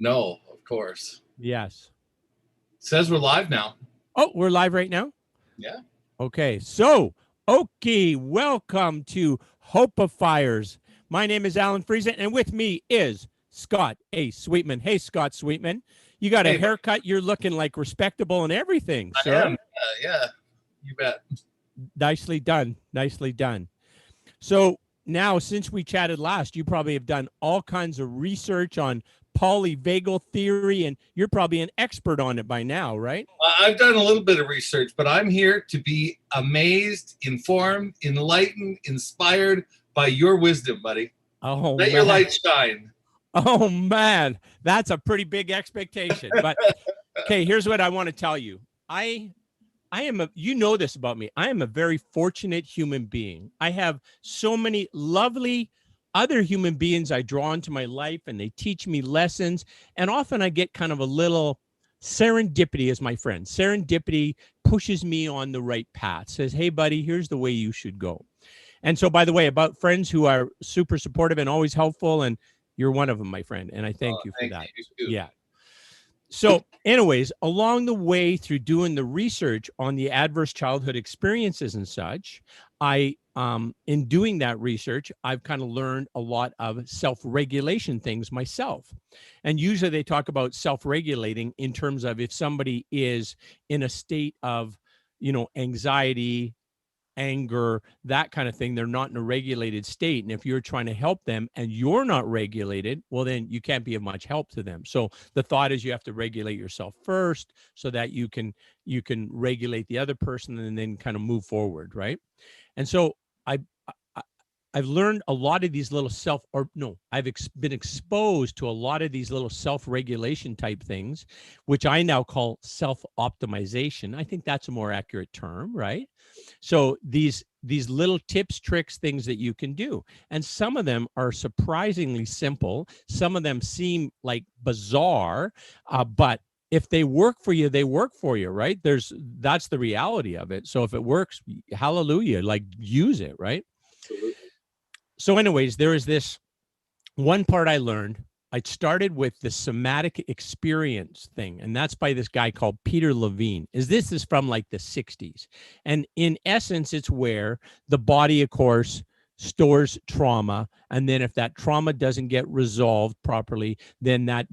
No, of course. Yes. Says we're live now. Oh, we're live right now? Yeah. Okay. So, okay, welcome to Hopeifiers. My name is Alan Friesen, and with me is Scott A. Sweetman. Hey, Scott Sweetman. You got a Hey, buddy. haircut. You're looking like respectable and everything, I am. sir. Yeah. You bet. Nicely done. Nicely done. So now, since we chatted last, you probably have done all kinds of research on polyvagal theory, and you're probably an expert on it by now, right? I've done a little bit of research, but I'm here to be amazed, informed, enlightened, inspired by your wisdom, buddy. Oh, Let your man. light shine. Oh, man. That's a pretty big expectation. But okay, here's what I want to tell you. I am you know this about me. I am a very fortunate human being. I have so many lovely other human beings I draw into my life, and they teach me lessons. And often I get kind of a little serendipity as my friend. Serendipity pushes me on the right path, says, hey, buddy, here's the way you should go. And so, by the way, about friends who are super supportive and always helpful, and you're one of them, my friend. And I thank you for Thank that. you. Yeah. So, anyways, along the way through doing the research on the adverse childhood experiences and such, in doing that research, I've kind of learned a lot of self-regulation things myself. And usually they talk about self-regulating in terms of if somebody is in a state of, anxiety, anger, that kind of thing, they're not in a regulated state. And if you're trying to help them and you're not regulated, well, then you can't be of much help to them. So the thought is you have to regulate yourself first so that you can regulate the other person and then kind of move forward, right? And so I I've learned a lot of these little been exposed to a lot of these little self-regulation type things, which I now call self-optimization. I think that's a more accurate term, right? So these little tips, tricks, things that you can do. And some of them are surprisingly simple. Some of them seem like bizarre, but if they work for you, they work for you, right? That's the reality of it. So if it works, hallelujah, like use it, right? Absolutely. So anyways, there is this one part I learned. I started with the somatic experience thing, and that's by this guy called Peter Levine. This is from like the 60s. And in essence, it's where the body, of course, stores trauma. And then if that trauma doesn't get resolved properly, then that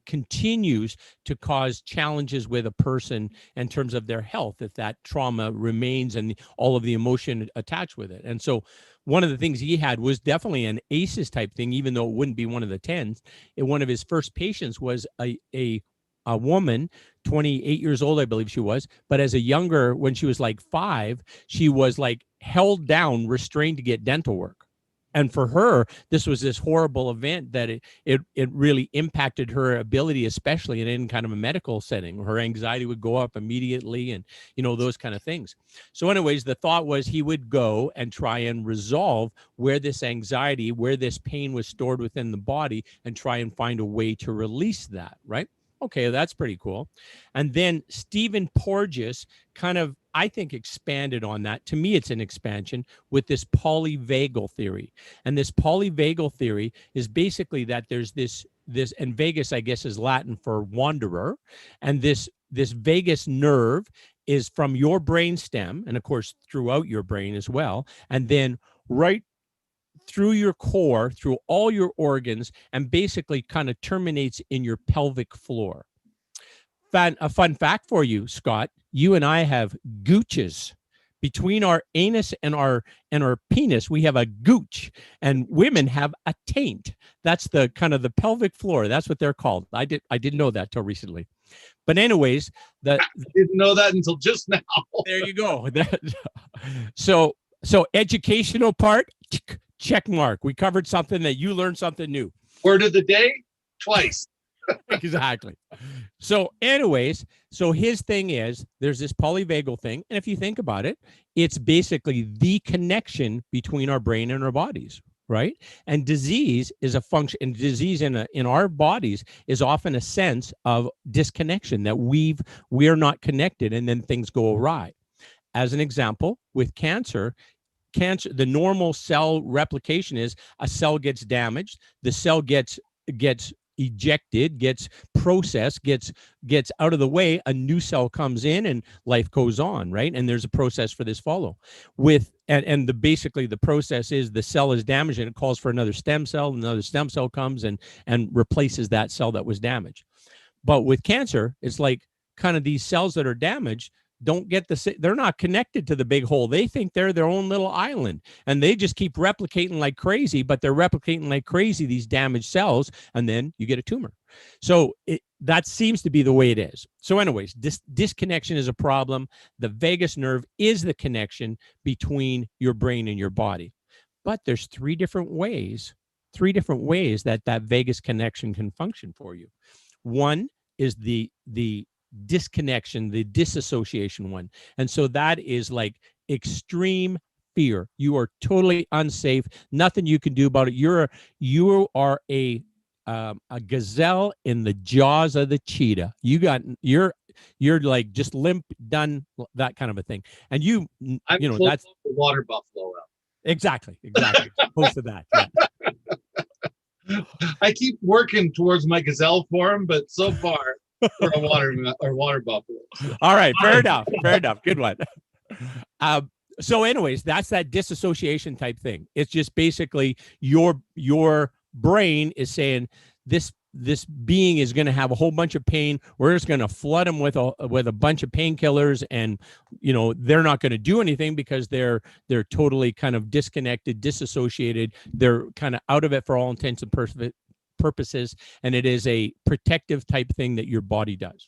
continues to cause challenges with a person in terms of their health if that trauma remains and all of the emotion attached with it. And so one of the things he had was definitely an ACEs type thing, even though it wouldn't be one of the 10s. And one of his first patients was a woman, 28 years old, I believe she was. But as a younger, when she was like 5, she was like held down, restrained to get dental work. And for her, this was this horrible event that it really impacted her ability, especially in kind of a medical setting. Her anxiety would go up immediately and, those kind of things. So anyways, the thought was he would go and try and resolve where this anxiety, where this pain was stored within the body and try and find a way to release that, right? Okay, that's pretty cool. And then Stephen Porges kind of, I think, expanded on that. To me, it's an expansion with this polyvagal theory. And this polyvagal theory is basically that there's this, and vagus, I guess, is Latin for wanderer. And this vagus nerve is from your brain stem, and of course, throughout your brain as well. And then right through your core, through all your organs, and basically kind of terminates in your pelvic floor. A fun fact for you, Scott, you and I have gooches. Between our anus and our penis, we have a gooch, and women have a taint. That's the kind of the pelvic floor. That's what they're called. I didn't know that till recently. But anyways, I didn't know that until just now. There you go. So educational part, check mark. We covered something that you learned something new. Word of the day, twice. Exactly. So anyways, so his thing is there's this polyvagal thing. And if you think about it, it's basically the connection between our brain and our bodies, right? And disease is a function, and disease in our bodies is often a sense of disconnection, that we are not connected and then things go awry. As an example, with cancer, the normal cell replication is a cell gets damaged, the cell gets gets ejected, gets processed, gets out of the way, a new cell comes in and life goes on, right? And there's a process for this follow with, and the basically the process is the cell is damaged and it calls for another stem cell comes and replaces that cell that was damaged. But with cancer, it's like kind of these cells that are damaged don't get they're not connected to the big hole. They think they're their own little island and they just keep replicating like crazy, but they're replicating like crazy, these damaged cells, and then you get a tumor. So that seems to be the way it is. So anyways, disconnection is a problem. The vagus nerve is the connection between your brain and your body. But there's three different ways that vagus connection can function for you. One is the disconnection, the disassociation one. And so that is like extreme fear. You are totally unsafe. Nothing you can do about it. You are a gazelle in the jaws of the cheetah. You're like just limp, done, that kind of a thing. And that's the water buffalo. Exactly. Close to that. Yeah. I keep working towards my gazelle form, but so far we're a water buffalo. All right, fair enough. Good one. So anyways, that's that disassociation type thing. It's just basically your brain is saying this being is going to have a whole bunch of pain. We're just going to flood them with a bunch of painkillers, and they're not going to do anything because they're totally kind of disconnected, disassociated. They're kind of out of it for all intents and purposes, and it is a protective type thing that your body does.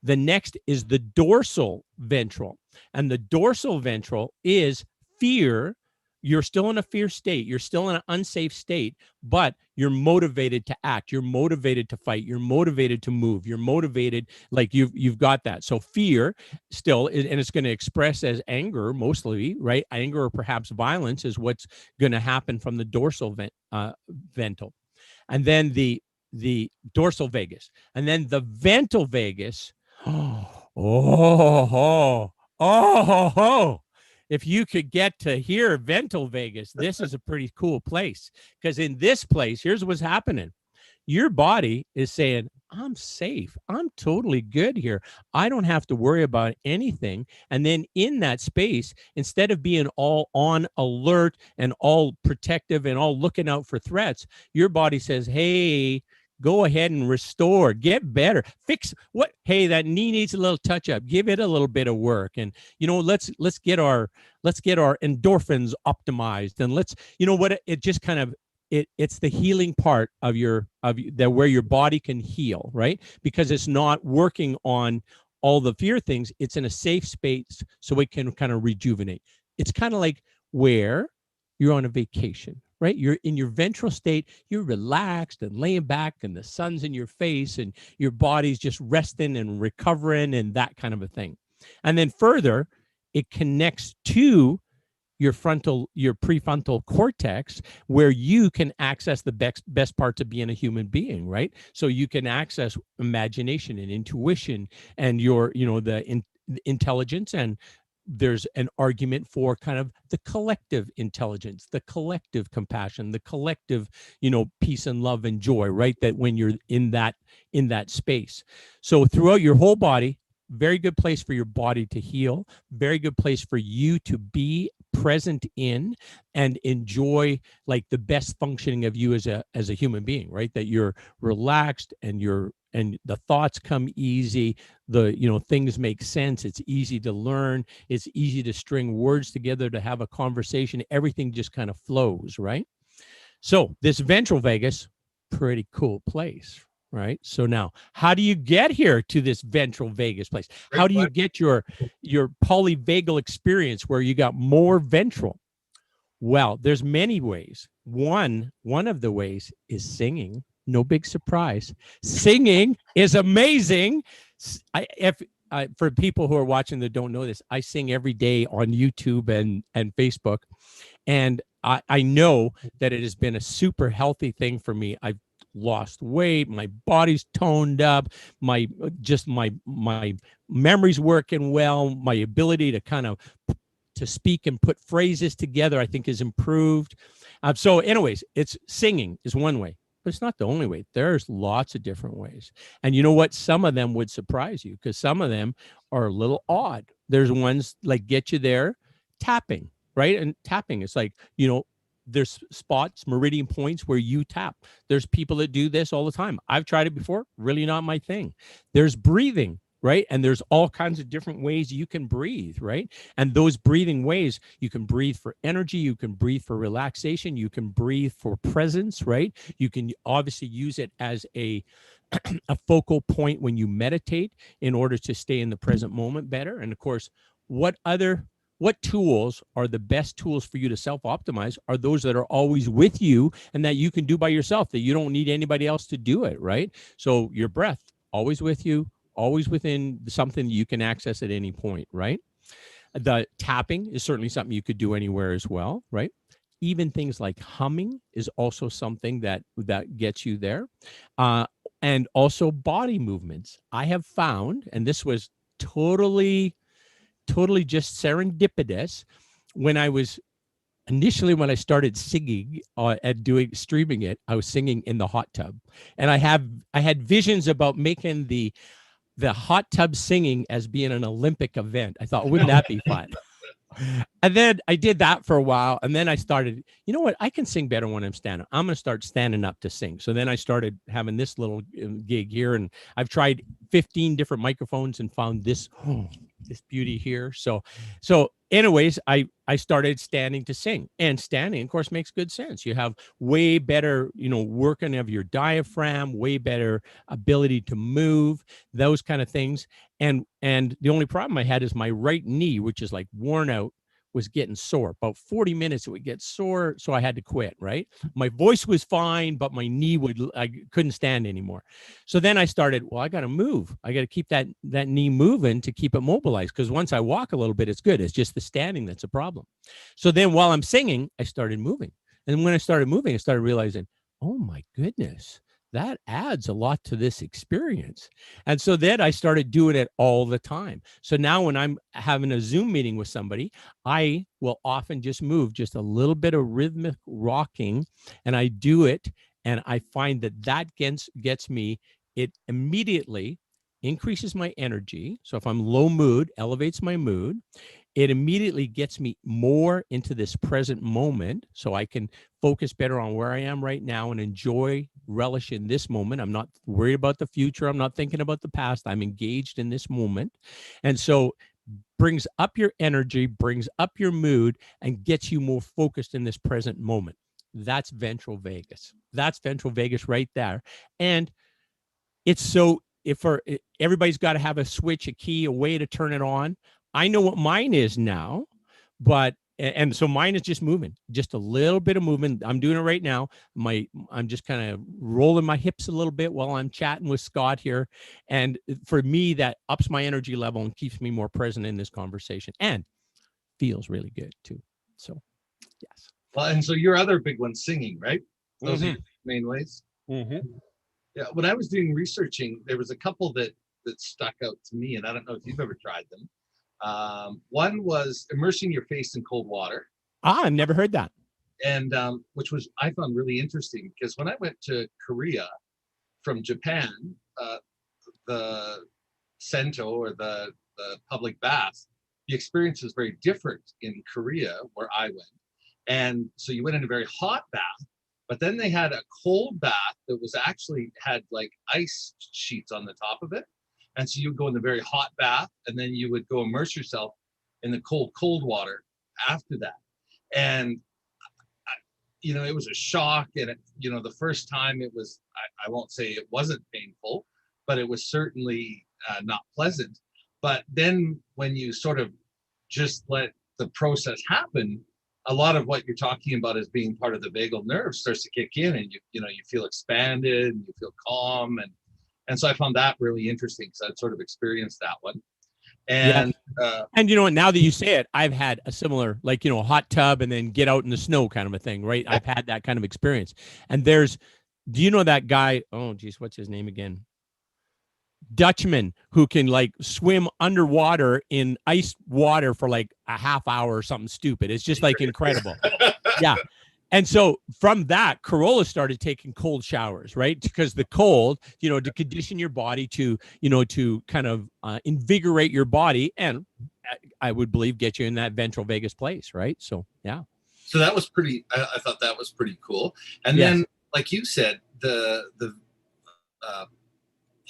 The next is the dorsal ventral, and the dorsal ventral is fear. You're still in a fear state. You're still in an unsafe state, but you're motivated to act. You're motivated to fight. You're motivated to move. You're motivated, like you've got that. So fear still, and it's going to express as anger mostly, right? Anger or perhaps violence is what's going to happen from the dorsal ventral. And then the dorsal vagus. And then the ventral vagus. If you could get to here, ventral vagus, this is a pretty cool place, because in this place, here's what's happening. Your body is saying, I'm safe. I'm totally good here. I don't have to worry about anything. And then in that space, instead of being all on alert and all protective and all looking out for threats, your body says, hey, go ahead and restore, get better, fix what, hey, that knee needs a little touch up, give it a little bit of work. And, let's get our endorphins optimized. And it just kind of, it's the healing part of where your body can heal, right? Because it's not working on all the fear things. It's in a safe space so it can kind of rejuvenate. It's kind of like where you're on a vacation, right? You're in your ventral state, you're relaxed and laying back and the sun's in your face and your body's just resting and recovering and that kind of a thing. And then further, it connects to your prefrontal cortex, where you can access the best parts of being a human being, right? So you can access imagination and intuition and the intelligence, and there's an argument for kind of the collective intelligence, the collective compassion, the collective, peace and love and joy, right? That when you're in that space. So throughout your whole body, very good place for your body to heal, very good place for you to be present in and enjoy like the best functioning of you as a human being, right? That you're relaxed and the thoughts come easy, things make sense, it's easy to learn, it's easy to string words together, to have a conversation, everything just kind of flows, right? So this ventral vagus, pretty cool place, right? So now, how do you get here to this ventral vagus place? How do you get your polyvagal experience where you got more ventral? Well, there's many ways. One of the ways is singing. No big surprise. Singing is amazing. For people who are watching that don't know this, I sing every day on YouTube and Facebook. And I know that it has been a super healthy thing for me. I've lost weight, my body's toned up, my memory's working well, my ability to speak and put phrases together, I think, is improved. So anyways, it's singing is one way. but it's not the only way. There's lots of different ways. And you know what? Some of them would surprise you because some of them are a little odd. There's ones like get you there, tapping, right? And tapping, it's like, there's spots, meridian points where you tap. There's people that do this all the time. I've tried it before, really not my thing. There's breathing, right? And there's all kinds of different ways you can breathe, right? And those breathing ways, you can breathe for energy, you can breathe for relaxation, you can breathe for presence, right? You can obviously use it as a focal point when you meditate in order to stay in the present moment better. And of course, what tools are the best tools for you to self-optimize are those that are always with you and that you can do by yourself, that you don't need anybody else to do it, right? So your breath, always with you, always within something you can access at any point, right? The tapping is certainly something you could do anywhere as well, right? Even things like humming is also something that gets you there. And also body movements. I have found, and this was totally just serendipitous, when I started singing and streaming it, I was singing in the hot tub, and I had visions about making the hot tub singing as being an Olympic event. I thought, wouldn't that be fun? And then I did that for a while. And then I started, you know what? I can sing better when I'm standing. I'm going to start standing up to sing. So then I started having this little gig here, and I've tried 15 different microphones and found this beauty here. So anyways, I started standing to sing, and standing, of course, makes good sense. You have way better, working of your diaphragm, way better ability to move, those kind of things. And the only problem I had is my right knee, which is like worn out, was getting sore. About 40 minutes, it would get sore. So I had to quit, right? My voice was fine, but my knee I couldn't stand anymore. So then I started, I got to move. I got to keep that knee moving to keep it mobilized. Because once I walk a little bit, it's good. It's just the standing that's a problem. So then while I'm singing, I started moving. And when I started moving, I started realizing, oh my goodness, that adds a lot to this experience. And so then I started doing it all the time. So now when I'm having a Zoom meeting with somebody, I will often just move just a little bit of rhythmic rocking, and I do it. And I find that gets me, it immediately increases my energy. So if I'm low mood, elevates my mood. It immediately gets me more into this present moment, so I can focus better on where I am right now and enjoy, relish in this moment. I'm not worried about the future. I'm not thinking about the past. I'm engaged in this moment. And so brings up your energy, brings up your mood, and gets you more focused in this present moment. That's ventral vagus. That's ventral vagus right there. And it's so, everybody's got to have a switch, a key, a way to turn it on. I know what mine is now, and so mine is just moving, just a little bit of movement. I'm doing it right now. I'm just kind of rolling my hips a little bit while I'm chatting with Scott here. And for me, that ups my energy level and keeps me more present in this conversation, and feels really good too. So, yes. Well, and so your other big one, singing, right? Those are your main ways. Mm-hmm. Yeah. When I was doing researching, there was a couple that stuck out to me, and I don't know if you've ever tried them. One was immersing your face in cold water. I've never heard that. And which I found really interesting, because when I went to Korea from Japan, the Sento, or the public bath, the experience was very different in Korea where I went. And so you went in a very hot bath, but then they had a cold bath that was actually had like ice sheets on the top of it. And so you would go in the very hot bath, and then you would go immerse yourself in the cold water after that. And, it was a shock. And, the first time it was, I won't say it wasn't painful, but it was certainly not pleasant. But then when you sort of just let the process happen, a lot of what you're talking about as being part of the vagal nerve starts to kick in, and you feel expanded, and you feel calm. And so I found that really interesting, because I'd sort of experienced that one. And and now that you say it, I've had a similar, like, hot tub and then get out in the snow kind of a thing, right? I've had that kind of experience. And do you know that guy? Oh, geez, what's his name again? Dutchman, who can like swim underwater in ice water for like a half hour or something stupid. It's just like incredible. Yeah. And so from that, Corolla started taking cold showers, right? Because the cold, to condition your body to, to kind of invigorate your body, and I would believe get you in that ventral vagus place, right? So, yeah. So that was pretty. I thought that was pretty cool. And Yes. then, like you said, the uh,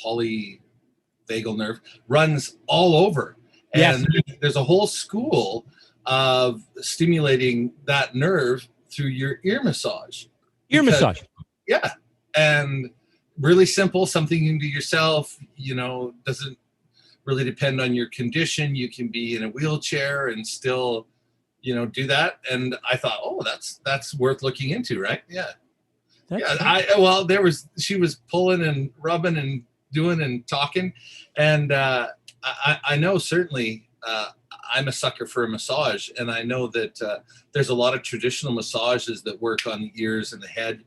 polyvagal nerve runs all over, Yes. and there's a whole school of stimulating that nerve through your ear massage. Ear Because, massage. yeah, and really simple, something you can do yourself. Doesn't really depend on your condition. You can be in a wheelchair and still, do that. And I thought, oh, that's worth looking into, right? Yeah. That's She was pulling and rubbing and doing and talking, and I know certainly I'm a sucker for a massage, and I know that there's a lot of traditional massages that work on the ears and the head,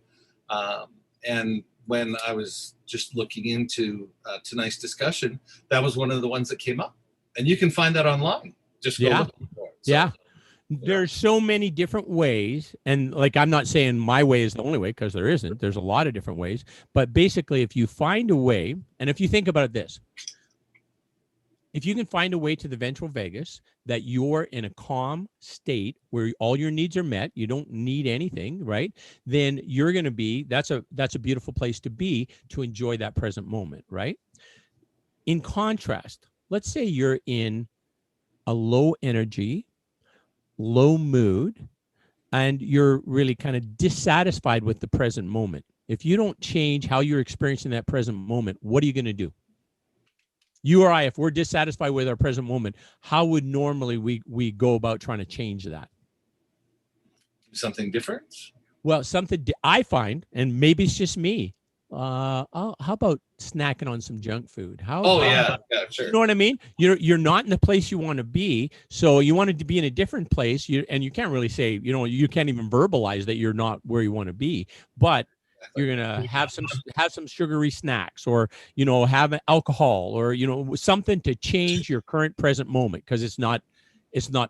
and when I was just looking into tonight's discussion, that was one of the ones that came up, and you can find that online. Just go looking for it. So, yeah. There's so many different ways, and like, I'm not saying my way is the only way, because there isn't. There's a lot of different ways, but basically, if you find a way, and if you think about it, if you can find a way to the ventral vagus that you're in a calm state where all your needs are met, you don't need anything, right? Then you're going to be, that's a beautiful place to be, to enjoy that present moment, right? In contrast, let's say you're in a low energy, low mood, and you're really kind of dissatisfied with the present moment. If you don't change how you're experiencing that present moment, what are you going to do? You or I, if we're dissatisfied with our present moment, how would normally we go about trying to change that? Something different? Well, something I find, and maybe it's just me. How about snacking on some junk food? Yeah, sure. You know what I mean? You're not in the place you want to be, so you wanted to be in a different place. And you can't really say, you can't even verbalize that you're not where you want to be, but you're gonna have some sugary snacks, or have alcohol, or something to change your current present moment, because it's not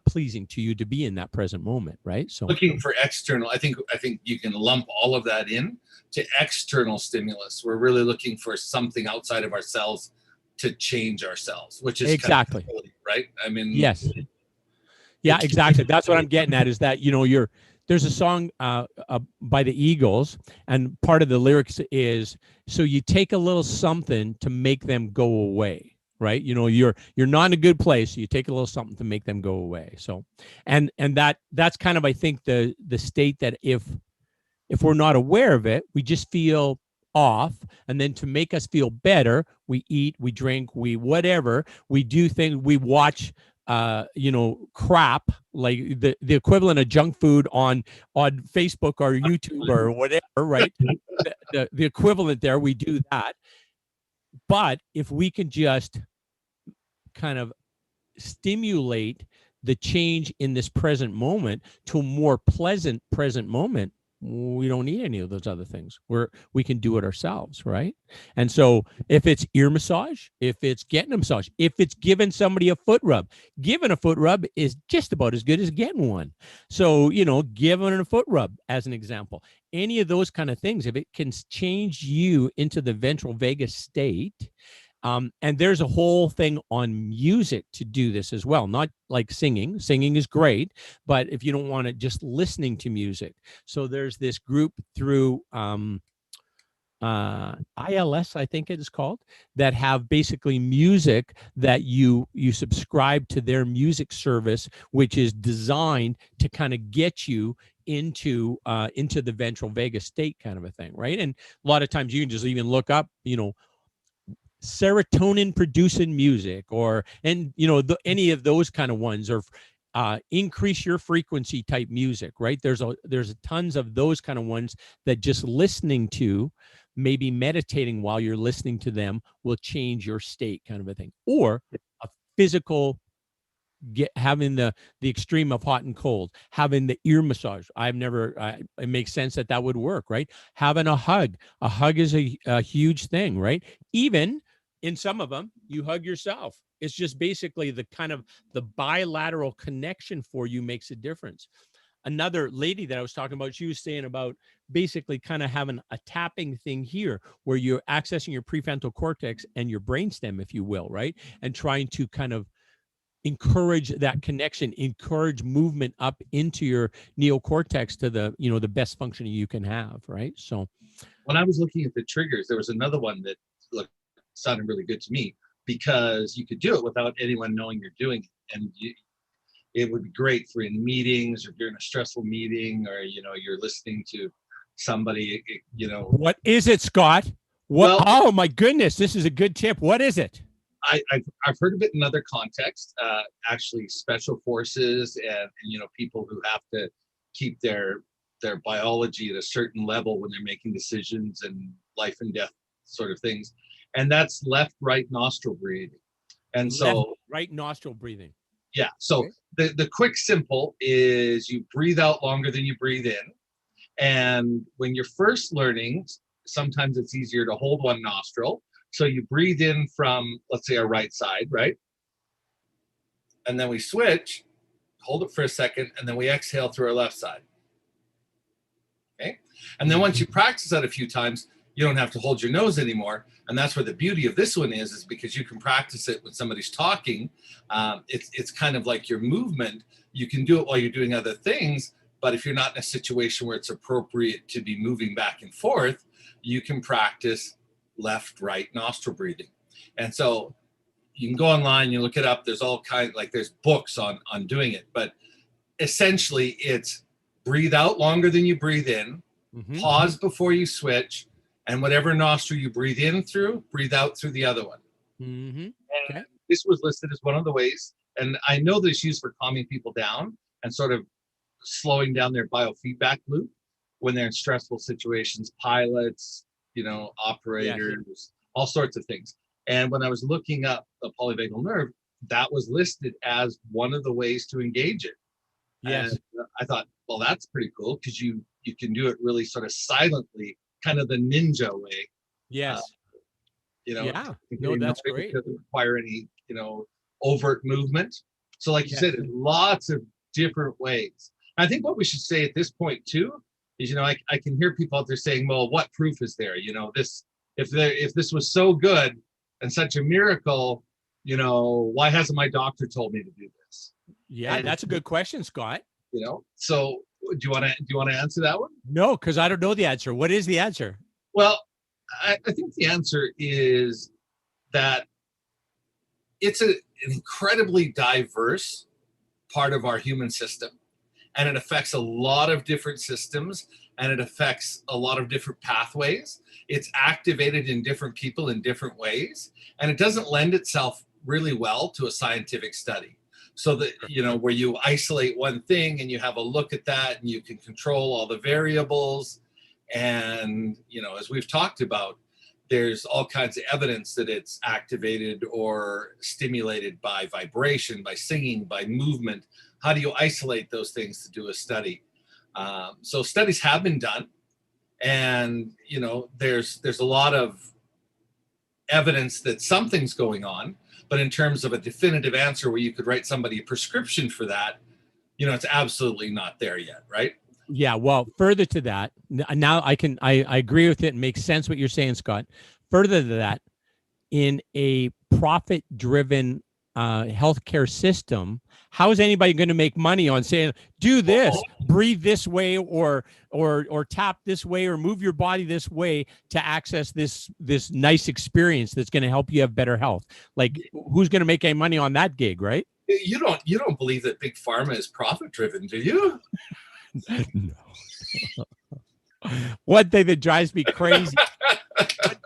pleasing to you to be in that present moment, right? So looking for external, I think you can lump all of that in to external stimulus. We're really looking for something outside of ourselves to change ourselves, which is exactly kind of silly, right? I mean, yes. Yeah, exactly. That's what I'm getting at, is that, there's a song by the Eagles, and part of the lyrics is, so you take a little something to make them go away, right? You're not in a good place, so you take a little something to make them go away. So, and that's kind of, I think, the state that if we're not aware of it, we just feel off, and then to make us feel better, we eat, we drink, we whatever, we do things, we watch crap, like the equivalent of junk food on Facebook or YouTube or whatever, right? the equivalent there, we do that. But if we can just kind of stimulate the change in this present moment to a more pleasant present moment, we don't need any of those other things. We can do it ourselves, right? And so if it's ear massage, if it's getting a massage, if it's giving somebody a foot rub, giving a foot rub is just about as good as getting one. So, giving a foot rub as an example, any of those kind of things, if it can change you into the ventral vagus state. And there's a whole thing on music to do this as well. Not like singing. Singing is great, but if you don't want it, just listening to music. So there's this group through ILS, I think it is called, that have basically music that you subscribe to their music service, which is designed to kind of get you into the ventral vagus state, kind of a thing, right? And a lot of times you can just even look up, serotonin producing music, or any of those kind of ones, or increase your frequency type music, right? There's tons of those kind of ones that just listening to, maybe meditating while you're listening to them, will change your state, kind of a thing. Or a physical, having the extreme of hot and cold, having the ear massage. It makes sense that would work, right? Having a hug is a huge thing, right? Even in some of them, you hug yourself. It's just basically the kind of the bilateral connection for you makes a difference. another lady that I was talking about, she was saying about basically kind of having a tapping thing here where you're accessing your prefrontal cortex and your brainstem, if you will, right? And trying to kind of encourage that connection, encourage movement up into your neocortex to the, the best functioning you can have, right? So when I was looking at the triggers, there was another one that looked sounded really good to me, because you could do it without anyone knowing you're doing it. And it would be great for in meetings, or if you're in a stressful meeting, or you're listening to somebody. What is it, Scott? What? Well, oh my goodness, this is a good tip. What is it? I've heard of it in other contexts. Actually, special forces and people who have to keep their biology at a certain level when they're making decisions and life and death sort of things, and that's left right nostril breathing. And so left, right nostril breathing. Yeah. So okay. The quick simple is you breathe out longer than you breathe in, and when you're first learning, sometimes it's easier to hold one nostril. So you breathe in from, let's say, our right side, right? And then we switch, hold it for a second, and then we exhale through our left side. Okay? And then once you practice that a few times, you don't have to hold your nose anymore. And that's where the beauty of this one is because you can practice it when somebody's talking. It's kind of like your movement. You can do it while you're doing other things, but if you're not in a situation where it's appropriate to be moving back and forth, you can practice left, right nostril breathing. And so you can go online, you look it up. There's all kinds, like there's books on doing it, but essentially it's breathe out longer than you breathe in, pause before you switch, and whatever nostril you breathe in through, breathe out through the other one. And this was listed as one of the ways, and I know that it's used for calming people down and sort of slowing down their biofeedback loop when they're in stressful situations, pilots, operators, all sorts of things. And when I was looking up the polyvagal nerve, that was listed as one of the ways to engage it. Yes. And I thought, well, that's pretty cool because you can do it really sort of silently, kind of the ninja way. Yes. Yeah. No, that's great. It doesn't require any, overt movement. So like you said, lots of different ways. I think what we should say at this point too is, I can hear people out there saying, well, what proof is there? If this was so good and such a miracle, why hasn't my doctor told me to do this? Yeah, and that's a good question, Scott. So do you want to answer that one? No, because I don't know the answer. What is the answer? Well, I think the answer is that it's an incredibly diverse part of our human system. And it affects a lot of different systems, and it affects a lot of different pathways. It's activated in different people in different ways, and it doesn't lend itself really well to a scientific study. So that, where you isolate one thing and you have a look at that and you can control all the variables. And, as we've talked about, there's all kinds of evidence that it's activated or stimulated by vibration, by singing, by movement. How do you isolate those things to do a study? So studies have been done, and there's a lot of evidence that something's going on. But in terms of a definitive answer where you could write somebody a prescription for that, it's absolutely not there yet, right? Yeah. Well, further to that, now I agree with it. It makes sense what you're saying, Scott. Further to that, in a profit-driven healthcare system, how is anybody going to make money on saying, do this, breathe this way, or tap this way, or move your body this way to access this nice experience that's going to help you have better health? Like, who's going to make any money on that gig, right? You don't believe that big pharma is profit-driven, do you? No. One thing that drives me crazy.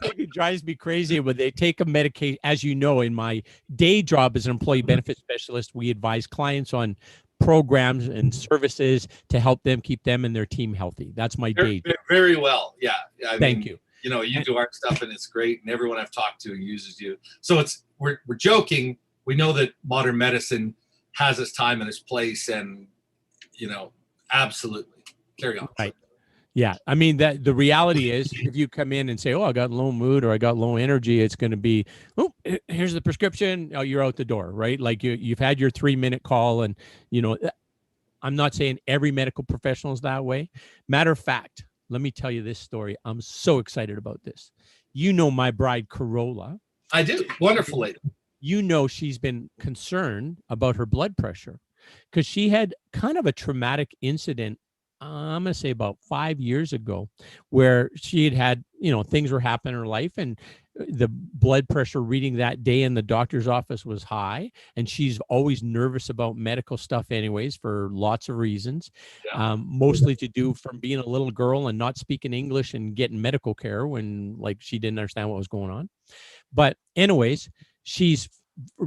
It drives me crazy when they take a medication. As you know, in my day job as an employee benefit specialist, we advise clients on programs and services to help them keep them and their team healthy. That's my day job. Very well. Yeah. Thank you. You do our stuff and it's great, and everyone I've talked to uses you. So we're joking. We know that modern medicine has its time and its place, and absolutely carry on. Right. Yeah. I mean, that the reality is, if you come in and say, oh, I got low mood or I got low energy, it's going to be, oh, here's the prescription. Oh, you're out the door, right? Like you've had your 3-minute call, and I'm not saying every medical professional is that way. Matter of fact, let me tell you this story. I'm so excited about this. You know my bride, Corolla. I do. Wonderful lady. You know she's been concerned about her blood pressure because she had kind of a traumatic incident. I'm going to say about 5 years ago, where she had, things were happening in her life, and the blood pressure reading that day in the doctor's office was high. And she's always nervous about medical stuff, anyways, for lots of reasons, mostly to do from being a little girl and not speaking English and getting medical care when, like, she didn't understand what was going on. But anyways, she's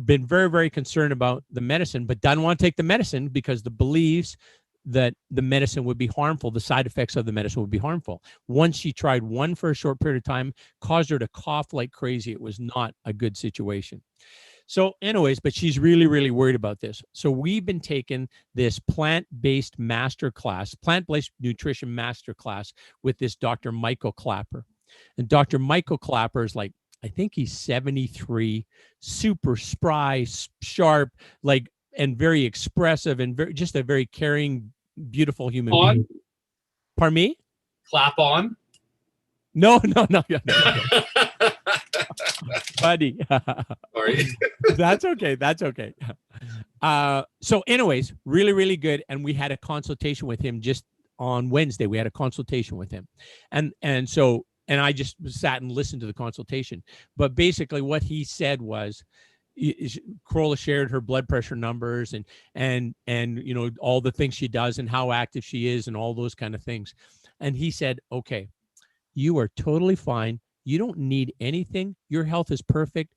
been very, very concerned about the medicine, but doesn't want to take the medicine because the believes that the medicine would be harmful. The side effects of the medicine would be harmful. Once she tried one for a short period of time, caused her to cough like crazy. It was not a good situation. So anyways, but she's really, really worried about this. So we've been taking this plant-based nutrition master class with this Dr. Michael Clapper. And Dr. Michael Clapper is like, I think he's 73, super spry, sharp, and very expressive, and just a very caring, beautiful human being. Pardon me? Clap on? No. Buddy. Sorry. That's okay. So anyways, really, really good. And we had a consultation with him just on Wednesday. We had a consultation with him. And I just sat and listened to the consultation. But basically what he said was, Corolla shared her blood pressure numbers and all the things she does and how active she is and all those kind of things. And he said, okay, you are totally fine. You don't need anything. Your health is perfect.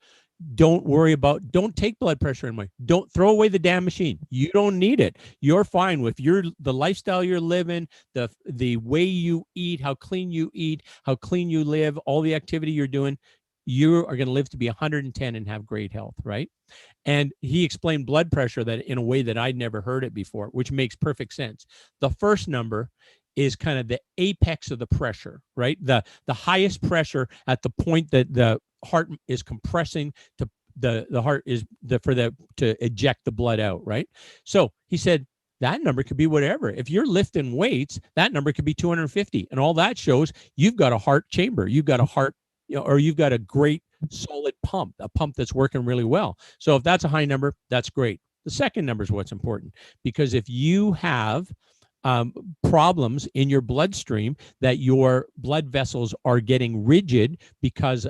Don't take blood pressure anymore. Don't throw away the damn machine. You don't need it. You're fine with the lifestyle you're living, the way you eat, how clean you eat, how clean you live, all the activity you're doing. You are going to live to be 110 and have great health, right? And he explained blood pressure that in a way that I'd never heard it before, which makes perfect sense. The first number is kind of the apex of the pressure, right? The highest pressure at the point that the heart is compressing to the heart is to eject the blood out, right? So he said that number could be whatever. If you're lifting weights, that number could be 250, and all that shows you've got a heart chamber, you've got a heart, or you've got a great solid pump, a pump that's working really well. So if that's a high number, that's great. The second number is what's important, because if you have problems in your bloodstream, that your blood vessels are getting rigid because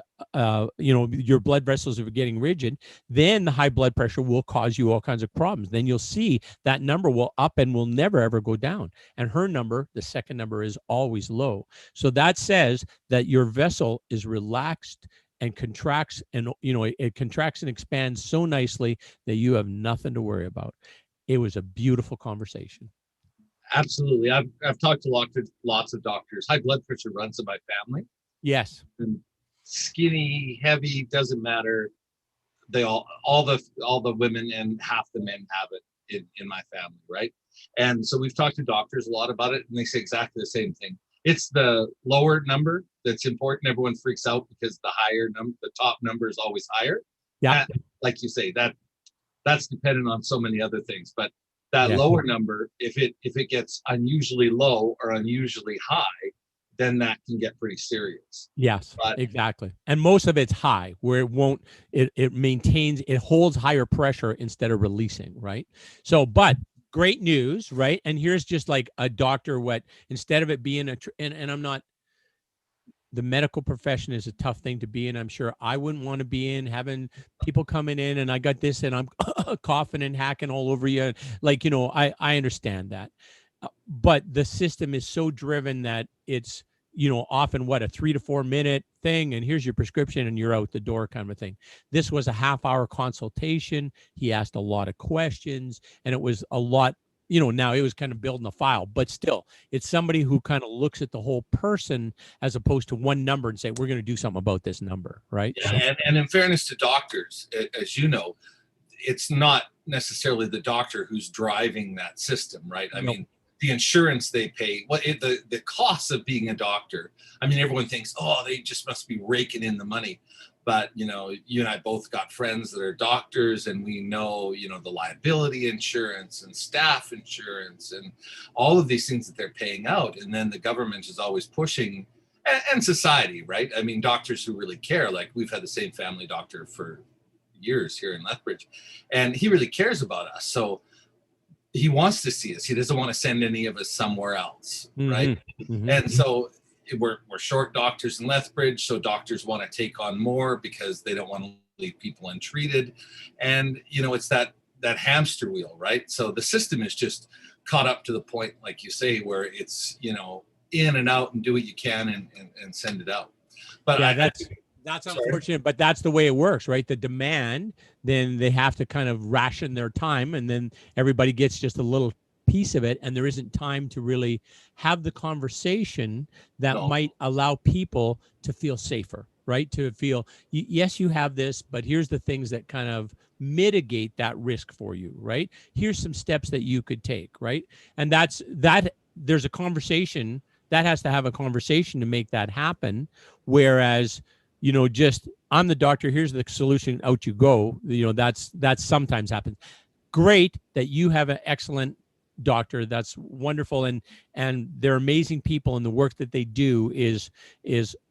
your blood vessels are getting rigid, then the high blood pressure will cause you all kinds of problems. Then you'll see that number will up and will never ever go down. And her number, the second number, is always low. So that says that your vessel is relaxed and contracts, and it contracts and expands so nicely that you have nothing to worry about. It was a beautiful conversation. Absolutely. I've talked to lots of doctors. High blood pressure runs in my family. Yes. And skinny, heavy, doesn't matter. They all the women and half the men have it in my family, right? And so we've talked to doctors a lot about it, and they say exactly the same thing. It's the lower number that's important. Everyone freaks out because the top number is always higher. Yeah. Like you say, that's dependent on so many other things, but that lower number, if it gets unusually low or unusually high, then that can get pretty serious. Yes, exactly. And most of it's high, where it holds higher pressure instead of releasing, right? So, but great news, right? And here's just like a doctor, instead of it being and I'm not, the medical profession is a tough thing to be in. I'm sure I wouldn't want to be in, having people coming in and I got this and I'm coughing and hacking all over you. I understand that. But the system is so driven that it's, often a 3 to 4 minute thing, and here's your prescription and you're out the door kind of a thing. This was a half-hour consultation. He asked a lot of questions, and it was a lot. Now it was kind of building a file, but still, it's somebody who kind of looks at the whole person as opposed to one number and say, we're going to do something about this number, right? Yeah, and in fairness to doctors, as you know, it's not necessarily the doctor who's driving that system, right? I mean, the insurance they pay, the cost of being a doctor. I mean, everyone thinks, oh, they just must be raking in the money. But, you know, you and I both got friends that are doctors, and we know, you know, the liability insurance and staff insurance and all of these things that they're paying out. And then the government is always pushing, and society, right? I mean, doctors who really care, like we've had the same family doctor for years here in Lethbridge, and he really cares about us. So he wants to see us. He doesn't want to send any of us somewhere else, right? And so we're short doctors in Lethbridge, so doctors want to take on more because they don't want to leave people untreated. And you know, it's that hamster wheel, right? So the system is just caught up to the point, like you say, where it's, you know, in and out and do what you can and send it out. But yeah, that's unfortunate, but that's the way it works, right? The demand, then they have to kind of ration their time, and then everybody gets just a little piece of it, and there isn't time to really have the conversation that might allow people to feel safer, right? To feel, yes, you have this, but here's the things that kind of mitigate that risk for you, right? Here's some steps that you could take, right? And there's a conversation that has to have a conversation to make that happen. Whereas, you know, just I'm the doctor, here's the solution, out you go. You know, that's sometimes happens. Great that you have an excellent doctor. That's wonderful. And they're amazing people, and the work that they do is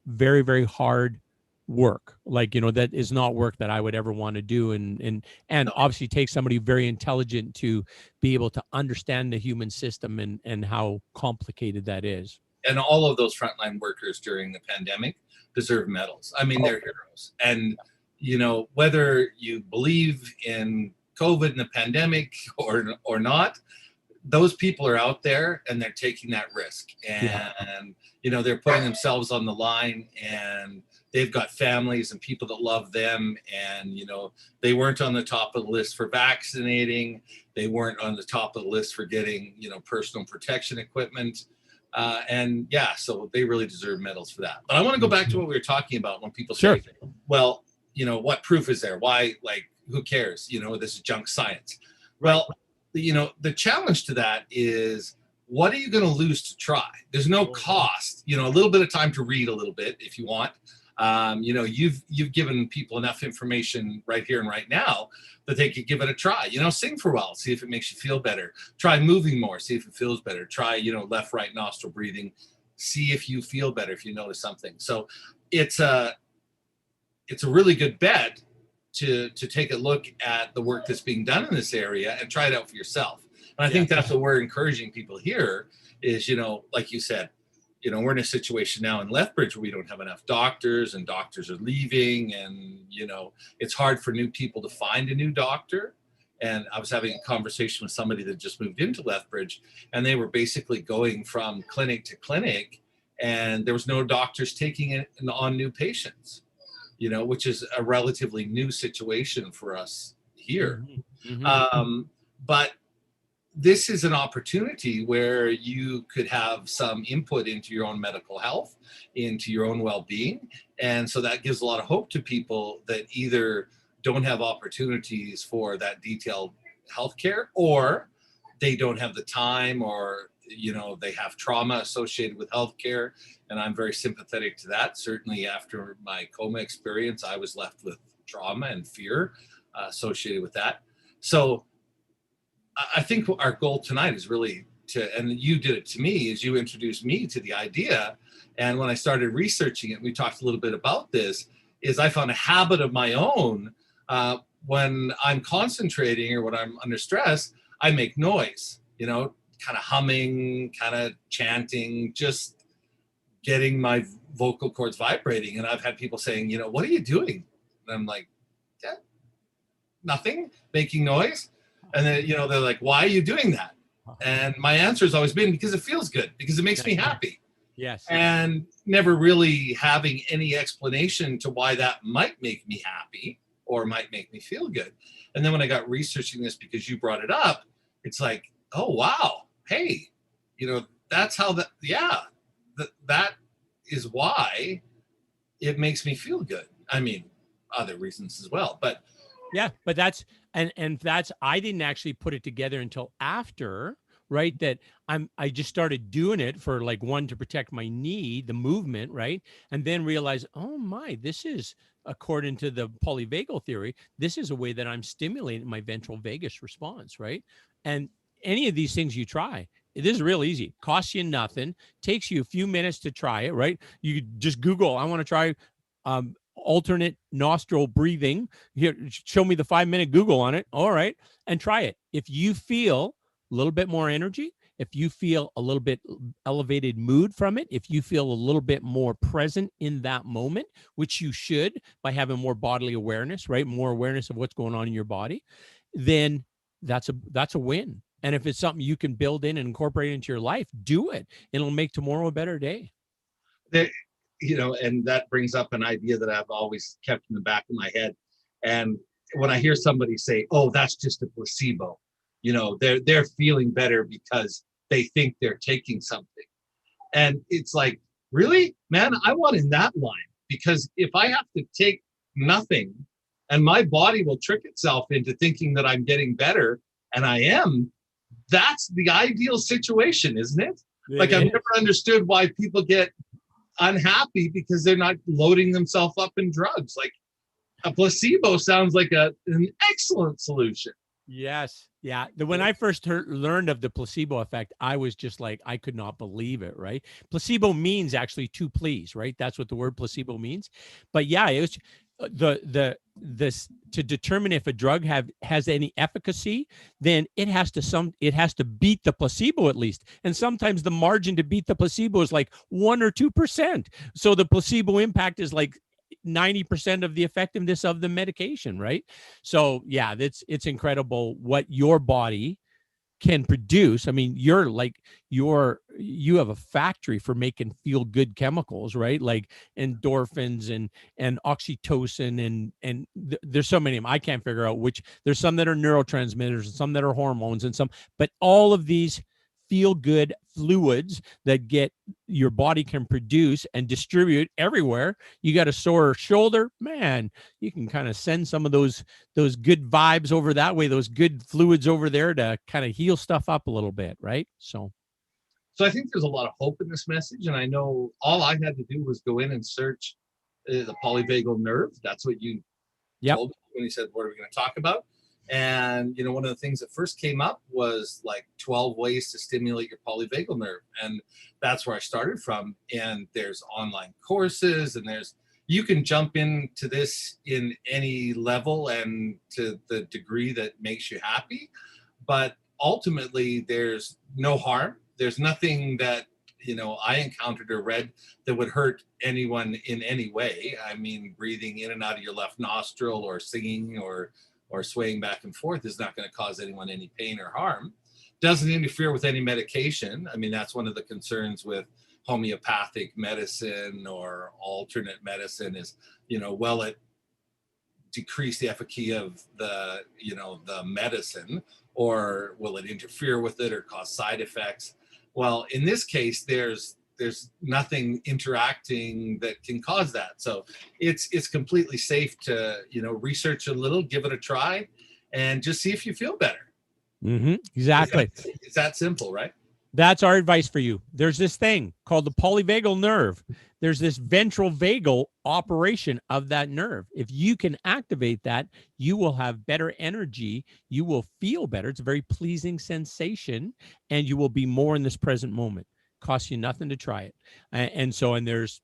very, very hard work. Like, you know, that is not work that I would ever want to do. And obviously takes somebody very intelligent to be able to understand the human system and how complicated that is. And all of those frontline workers during the pandemic deserve medals. I mean, they're heroes. And, you know, whether you believe in COVID and the pandemic or not, those people are out there and they're taking that risk. And, you know, they're putting themselves on the line, and they've got families and people that love them. And, you know, they weren't on the top of the list for vaccinating. They weren't on the top of the list for getting, you know, personal protection equipment. And yeah, so they really deserve medals for that. But I want to go back to what we were talking about when people say, well, you know, what proof is there? Why, like, who cares? You know, this is junk science. Well, you know, the challenge to that is, what are you going to lose to try? There's no cost, you know, a little bit of time to read a little bit if you want. You know, you've given people enough information right here and right now that they could give it a try. You know, sing for a while, see if it makes you feel better. Try moving more, see if it feels better. Try, you know, left, right nostril breathing, see if you feel better, if you notice something. So it's a really good bet to take a look at the work that's being done in this area and try it out for yourself. And I think that's what we're encouraging people here is, you know, like you said, you know, we're in a situation now in Lethbridge where we don't have enough doctors, and doctors are leaving, and, you know, it's hard for new people to find a new doctor. And I was having a conversation with somebody that just moved into Lethbridge, and they were basically going from clinic to clinic, and there was no doctors taking on new patients, you know, which is a relatively new situation for us here. But this is an opportunity where you could have some input into your own medical health, into your own well-being. And so that gives a lot of hope to people that either don't have opportunities for that detailed healthcare, or they don't have the time, or, you know, they have trauma associated with healthcare. And I'm very sympathetic to that. Certainly after my coma experience, I was left with trauma and fear associated with that. So I think our goal tonight is really to, and you did it to me, is you introduced me to the idea. And when I started researching it, we talked a little bit about this, is I found a habit of my own. When I'm concentrating or when I'm under stress, I make noise, you know, kind of humming, kind of chanting, just getting my vocal cords vibrating. And I've had people saying, you know, what are you doing? And I'm like, yeah, nothing, making noise. And then, you know, they're like, why are you doing that? And my answer has always been, because it feels good, because it makes me happy. Yes. And never really having any explanation to why that might make me happy or might make me feel good. And then when I got researching this, because you brought it up, it's like, oh, wow. Hey, you know, that's how that, that is why it makes me feel good. I mean, other reasons as well, but yeah, but that's, and that's, I didn't actually put it together until after, right? That I just started doing it for like one, to protect my knee, the movement, right? And then realize, oh my, this is, according to the polyvagal theory, this is a way that I'm stimulating my ventral vagus response, right? And any of these things you try, this is real easy. Costs you nothing. Takes you a few minutes to try it, right? You just Google, I want to try alternate nostril breathing. Here, show me the 5-minute Google on it. All right. And try it. If you feel a little bit more energy, if you feel a little bit elevated mood from it, if you feel a little bit more present in that moment, which you should by having more bodily awareness, right? More awareness of what's going on in your body, then that's a win. And if it's something you can build in and incorporate into your life, do it. It'll make tomorrow a better day. There, and that brings up an idea that I've always kept in the back of my head. And when I hear somebody say, "Oh, that's just a placebo," they're feeling better because they think they're taking something. And it's like, really, man, I want in that line, because if I have to take nothing and my body will trick itself into thinking that I'm getting better, and I am, that's the ideal situation, isn't it? Like, I've never understood why people get unhappy because they're not loading themselves up in drugs. Like, a placebo sounds like an excellent solution. Yes. Yeah. When I first learned of the placebo effect, I was just like, I could not believe it. Right. Placebo means actually to please. Right. That's what the word placebo means. But yeah, it was this to determine if a drug has any efficacy, then it has to beat the placebo at least. And sometimes the margin to beat the placebo is like 1 or 2%. So the placebo impact is like 90% of the effectiveness of the medication, right? So yeah, it's incredible what your body can produce. I mean, you have a factory for making feel good chemicals, right? Like endorphins and oxytocin and there's so many of them. I can't figure out which. There's some that are neurotransmitters and some that are hormones and some, but all of these feel good fluids that your body can produce and distribute everywhere. You got a sore shoulder, man, you can kind of send some of those good vibes over that way, those good fluids over there to kind of heal stuff up a little bit, right? So I think there's a lot of hope in this message, and I know all I had to do was go in and search the polyvagal nerve. That's what you told me when you said, what are we going to talk about? And one of the things that first came up was like 12 ways to stimulate your polyvagal nerve, and that's where I started from. And there's online courses, and you can jump into this in any level and to the degree that makes you happy, but ultimately there's no harm. There's nothing that I encountered or read that would hurt anyone in any way. I mean, breathing in and out of your left nostril or singing or swaying back and forth is not going to cause anyone any pain or harm. Doesn't interfere with any medication. I mean, that's one of the concerns with homeopathic medicine or alternate medicine is, will it decrease the efficacy of the medicine, or will it interfere with it or cause side effects? Well, in this case, there's nothing interacting that can cause that. So it's completely safe to, research a little, give it a try, and just see if you feel better. Mm-hmm. Exactly. It's that simple, right? That's our advice for you. There's this thing called the polyvagal nerve. There's this ventral vagal operation of that nerve. If you can activate that, you will have better energy. You will feel better. It's a very pleasing sensation, and you will be more in this present moment. Costs you nothing to try it. And there's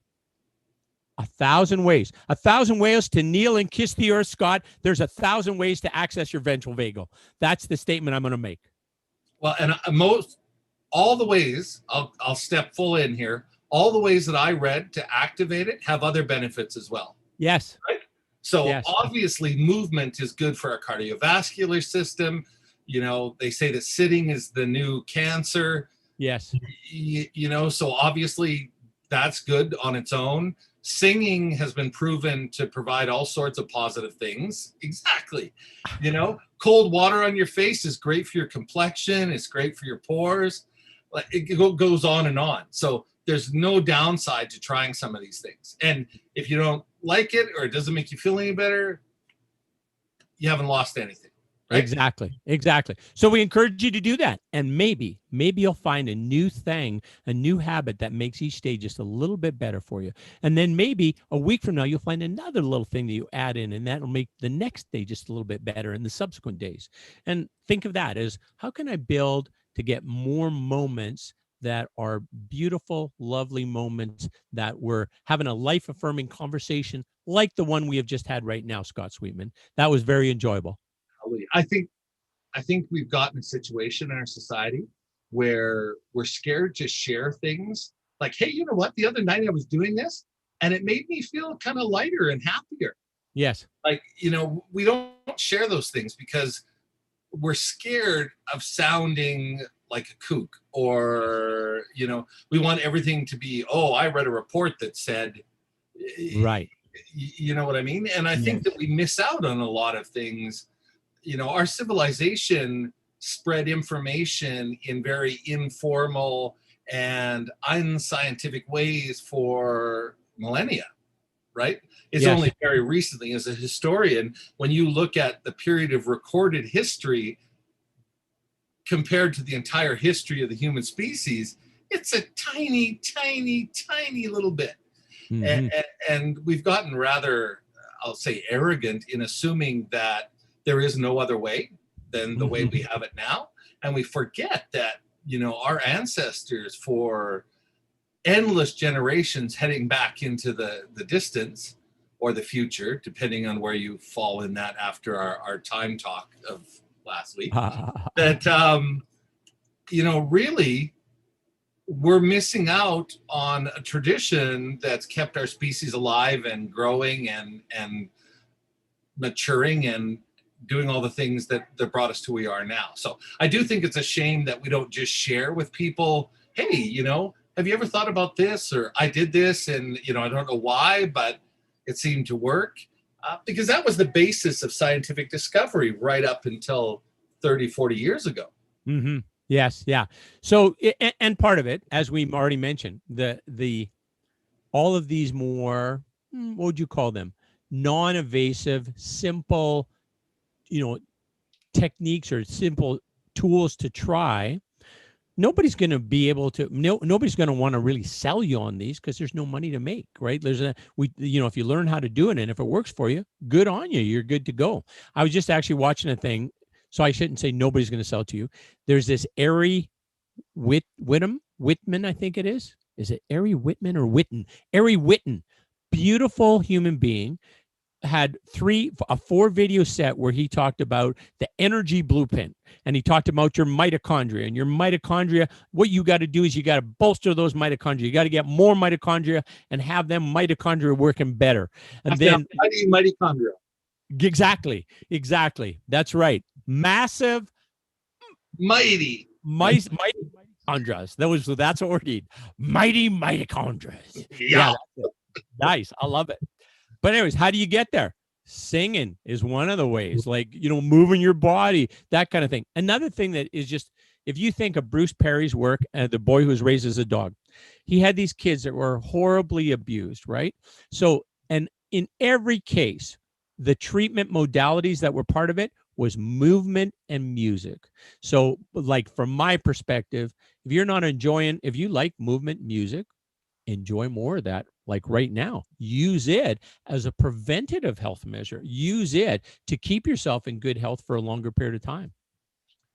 1,000 ways, 1,000 ways to kneel and kiss the earth, Scott. There's 1,000 ways to access your ventral vagal. That's the statement I'm going to make. Well, and all the ways, I'll step full in here. All the ways that I read to activate it have other benefits as well. Yes. Right? So yes. Obviously movement is good for our cardiovascular system. They say that sitting is the new cancer. Yes. So obviously that's good on its own. Singing has been proven to provide all sorts of positive things. Exactly. Cold water on your face is great for your complexion. It's great for your pores. It goes on and on. So there's no downside to trying some of these things. And if you don't like it or it doesn't make you feel any better, you haven't lost anything. right? Exactly. So we encourage you to do that. And maybe you'll find a new thing, a new habit that makes each day just a little bit better for you. And then maybe a week from now, you'll find another little thing that you add in, and that'll make the next day just a little bit better in the subsequent days. And think of that as, how can I build to get more moments that are beautiful, lovely moments that we're having a life affirming conversation like the one we have just had right now, Scott Sweetman. That was very enjoyable. I think we've gotten a situation in our society where we're scared to share things like, hey, you know what? The other night I was doing this and it made me feel kind of lighter and happier. Yes. Like, we don't share those things because we're scared of sounding like a kook, or we want everything to be, oh, I read a report that said, right, you know what I mean? And I think yes. that we miss out on a lot of things. Our civilization spread information in very informal and unscientific ways for millennia, right? It's Yes. only very recently, as a historian, when you look at the period of recorded history compared to the entire history of the human species, it's a tiny, tiny, tiny little bit. Mm-hmm. And we've gotten rather, I'll say, arrogant in assuming that there is no other way than the way we have it now. And we forget that, our ancestors, for endless generations heading back into the distance or the future, depending on where you fall in that after our time talk of last week, that, really we're missing out on a tradition that's kept our species alive and growing and maturing and doing all the things that brought us to where we are now. So I do think it's a shame that we don't just share with people, hey, have you ever thought about this? Or I did this and, I don't know why, but it seemed to work. Because that was the basis of scientific discovery right up until 30, 40 years ago. Mm-hmm. Yes. Yeah. So, and part of it, as we already mentioned, the all of these more, what would you call them? Non-invasive, simple, techniques or simple tools to try. Nobody's going to be able to, nobody's going to want to really sell you on these because there's no money to make, right? If you learn how to do it and if it works for you, good on you. You're good to go. I was just actually watching a thing, so I shouldn't say nobody's going to sell to you. There's this Ari Whitman, I think it is. Is it Ari Whitman or Whitten? Ari Whitten, beautiful human being, had a 4-video set where he talked about the energy blueprint, and he talked about your mitochondria. And your mitochondria, what you got to do is you got to bolster those mitochondria. You got to get more mitochondria and have them mitochondria working better. And then mitochondria. Exactly. That's right. Massive, mighty mitochondria. That's what we need. Mighty mitochondria. Yeah. Nice. I love it. But anyways, how do you get there? Singing is one of the ways, like, moving your body, that kind of thing. Another thing that is just, if you think of Bruce Perry's work, The Boy Who Was Raised as a Dog, he had these kids that were horribly abused, right? So, and in every case, the treatment modalities that were part of it was movement and music. So, like, from my perspective, if you like movement, music, enjoy more of that. Like right now, use it as a preventative health measure. Use it to keep yourself in good health for a longer period of time.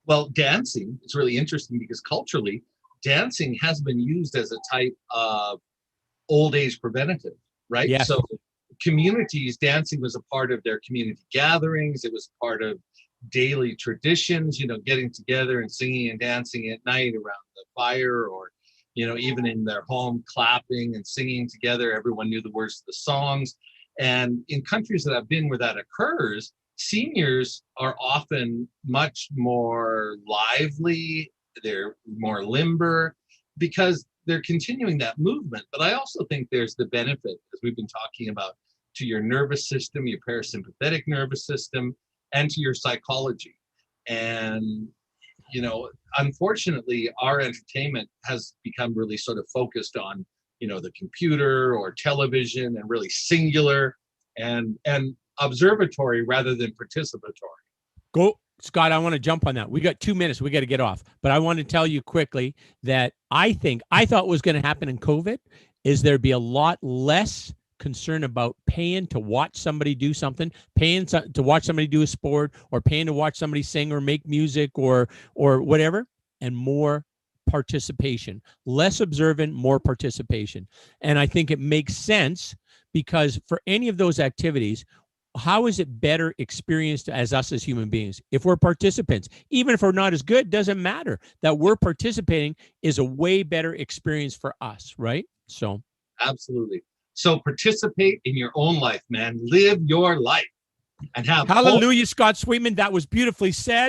Well, dancing is really interesting because culturally, dancing has been used as a type of old age preventative, right? Yes. So communities, dancing was a part of their community gatherings. It was part of daily traditions, getting together and singing and dancing at night around the fire, or even in their home, clapping and singing together. Everyone knew the words to the songs. And in countries that I've been where that occurs, seniors are often much more lively, they're more limber, because they're continuing that movement. But I also think there's the benefit, as we've been talking about, to your nervous system, your parasympathetic nervous system, and to your psychology. And unfortunately, our entertainment has become really sort of focused on, the computer or television, and really singular and observatory rather than participatory. Scott, I want to jump on that. We got 2 minutes. We got to get off. But I want to tell you quickly that I thought was going to happen in COVID is there'd be a lot less concern about paying to watch somebody do something, paying to watch somebody do a sport, or paying to watch somebody sing or make music or whatever, and more participation. Less observant, more participation. And I think it makes sense because for any of those activities, how is it better experienced as us as human beings if we're participants? Even if we're not as good, doesn't matter. That we're participating is a way better experience for us, right? So Absolutely. So participate in your own life, man. Live your life and have hope. hallelujah, Scott Sweetman. That was beautifully said.